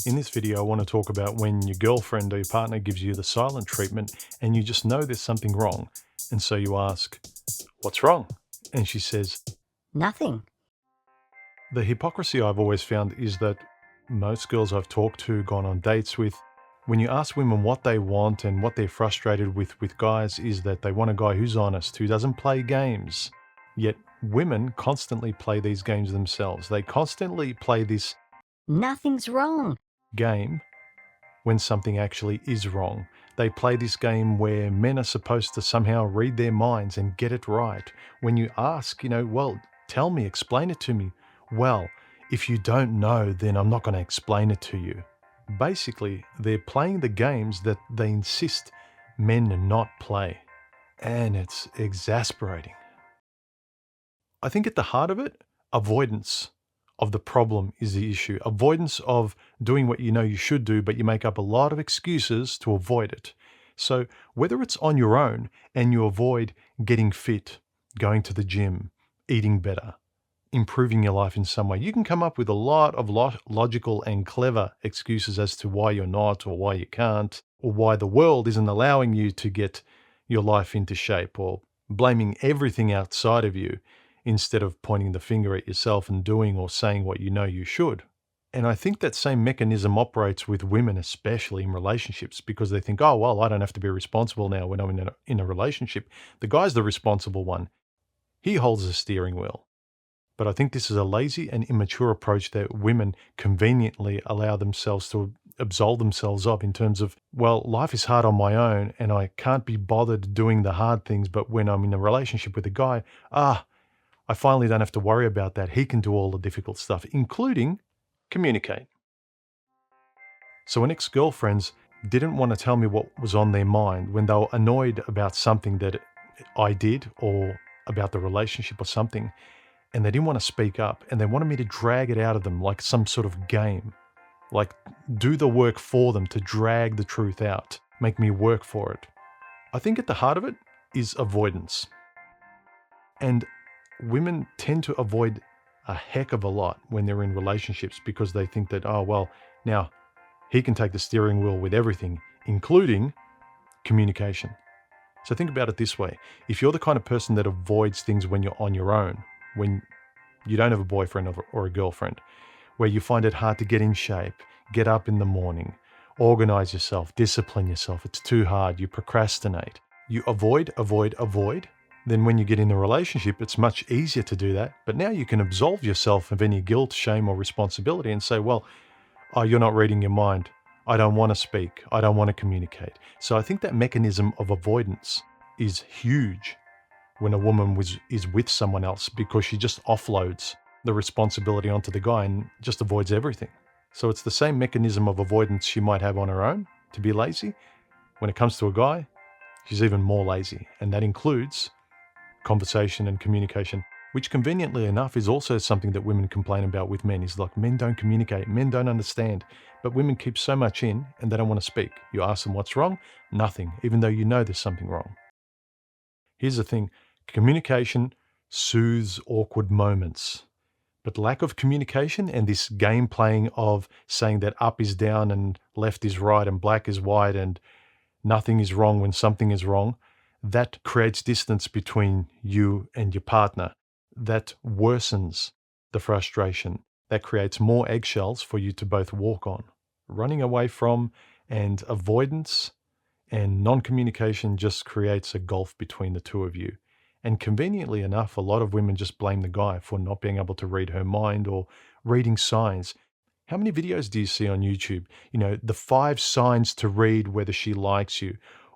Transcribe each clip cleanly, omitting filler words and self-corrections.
In this video, I want to talk about when your girlfriend or your partner gives you the silent treatment and you just know there's something wrong. And so you ask, "What's wrong?" And she says, Nothing. the hypocrisy I've always found is that most girls I've talked to, gone on dates with, when you ask women what they want and what they're frustrated with guys, is that they want a guy who's honest, who doesn't play games. Yet women constantly play these games themselves. They constantly play this Nothing's wrong. game when something actually is wrong. They play this game where men are supposed to somehow read their minds and get it right. When you ask, well, tell me, explain it to me. Well, if you don't know, then I'm not going to explain it to you. Basically, they're playing the games that they insist men not play. And it's exasperating. I think at the heart of it, avoidance of the problem is the issue. Avoidance of doing what you know you should do, but you make up a lot of excuses to avoid it. So whether it's on your own and you avoid getting fit, going to the gym, eating better, improving your life in some way, you can come up with a lot of logical and clever excuses as to why you're not, or why you can't, or why the world isn't allowing you to get your life into shape, or blaming everything outside of you instead of pointing the finger at yourself and doing or saying what you know you should. And I think that same mechanism operates with women, especially in relationships, because they think, oh, well, I don't have to be responsible now when I'm in a relationship. The guy's the responsible one. He holds the steering wheel. But I think this is a lazy and immature approach that women conveniently allow themselves to absolve themselves of, in terms of, well, life is hard on my own and I can't be bothered doing the hard things. But when I'm in a relationship with a guy, I finally don't have to worry about that. He can do all the difficult stuff, including communicate. So when ex-girlfriends didn't want to tell me what was on their mind, when they were annoyed about something that I did or about the relationship or something, and they didn't want to speak up and they wanted me to drag it out of them like some sort of game, like do the work for them to drag the truth out, make me work for it. I think at the heart of it is avoidance. And women tend to avoid a heck of a lot when they're in relationships because they think that, oh, well, now he can take the steering wheel with everything, including communication. So think about it this way. If you're the kind of person that avoids things when you're on your own, when you don't have a boyfriend or a girlfriend, where you find it hard to get in shape, get up in the morning, organize yourself, discipline yourself, it's too hard, you procrastinate, you avoid, then when you get in a relationship, it's much easier to do that. But now you can absolve yourself of any guilt, shame, or responsibility and say, well, you're not reading your mind. I don't want to speak. I don't want to communicate. So I think that mechanism of avoidance is huge when a woman is with someone else, because she just offloads the responsibility onto the guy and just avoids everything. So it's the same mechanism of avoidance she might have on her own to be lazy. When it comes to a guy, she's even more lazy. And that includes conversation and communication, which conveniently enough is also something that women complain about with men. Is like, men don't communicate, men don't understand, but women keep so much in and they don't want to speak. You ask them what's wrong, nothing, even though you know there's something wrong. Here's the thing, communication soothes awkward moments, but lack of communication and this game playing of saying that up is down and left is right and black is white and nothing is wrong when something is wrong, that creates distance between you and your partner. That worsens the frustration. That creates more eggshells for you to both walk on. Running away from and avoidance and non-communication just creates a gulf between the two of you. And conveniently enough, a lot of women just blame the guy for not being able to read her mind or reading signs. How many videos do you see on YouTube? The 5 signs to read whether she likes you,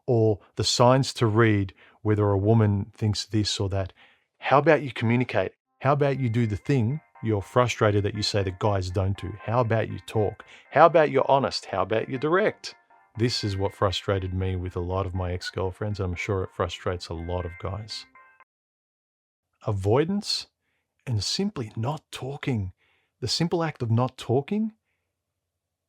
or the signs to read whether a woman thinks this or that. How about you communicate? How about you do the thing you're frustrated that you say that guys don't do? How about you talk? How about you're honest? How about you're direct? This is what frustrated me with a lot of my ex-girlfriends, and I'm sure it frustrates a lot of guys. Avoidance and simply not talking. The simple act of not talking,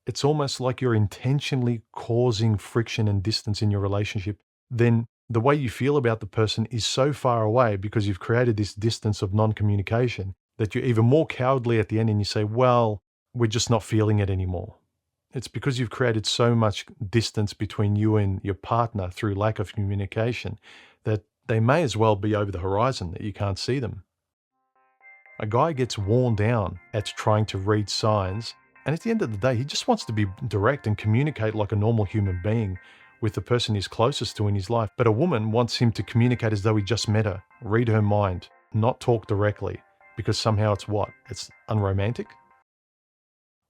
it's almost like you're intentionally causing friction and distance in your relationship. Then the way you feel about the person is so far away because you've created this distance of non-communication that you're even more cowardly at the end and you say, well, we're just not feeling it anymore. It's because you've created so much distance between you and your partner through lack of communication that they may as well be over the horizon that you can't see them. A guy gets worn down at trying to read signs, and at the end of the day, he just wants to be direct and communicate like a normal human being with the person he's closest to in his life. But a woman wants him to communicate as though he just met her, read her mind, not talk directly, because somehow it's what? It's unromantic?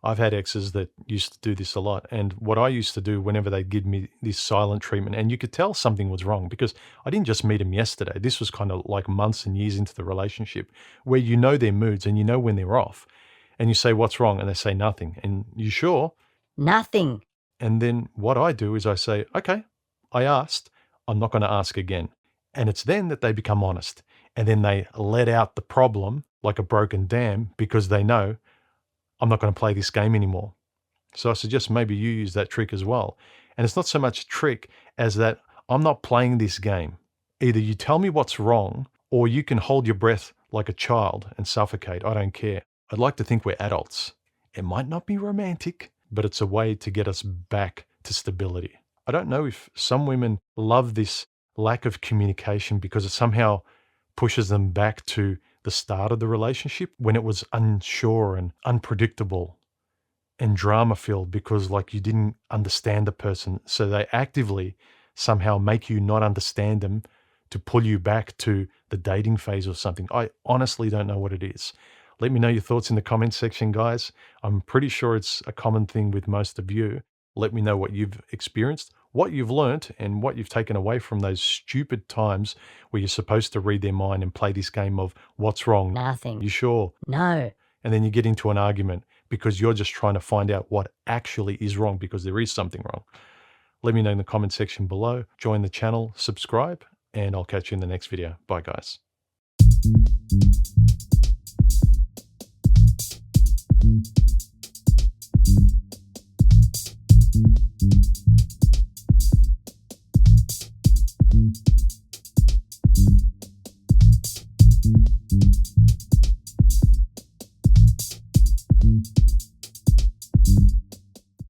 I've had exes that used to do this a lot. And what I used to do whenever they'd give me this silent treatment, and you could tell something was wrong because I didn't just meet them yesterday. This was kind of like months and years into the relationship where you know their moods and you know when they're off. And you say, "What's wrong?" And they say, "Nothing." And you sure? Nothing. And then what I do is I say, "Okay, I asked. I'm not going to ask again." And it's then that they become honest. And then they let out the problem like a broken dam because they know I'm not going to play this game anymore. So I suggest maybe you use that trick as well. And it's not so much a trick as that I'm not playing this game. Either you tell me what's wrong or you can hold your breath like a child and suffocate. I don't care. I'd like to think we're adults. It might not be romantic, but it's a way to get us back to stability. I don't know if some women love this lack of communication because it somehow pushes them back to the start of the relationship when it was unsure and unpredictable and drama filled because like you didn't understand the person. So they actively somehow make you not understand them to pull you back to the dating phase or something. I honestly don't know what it is. Let me know your thoughts in the comments section, guys. I'm pretty sure it's a common thing with most of you. Let me know what you've experienced, what you've learnt, and what you've taken away from those stupid times where you're supposed to read their mind and play this game of what's wrong? Nothing. You sure? No. And then you get into an argument because you're just trying to find out what actually is wrong because there is something wrong. Let me know in the comment section below. Join the channel, subscribe, and I'll catch you in the next video. Bye, guys.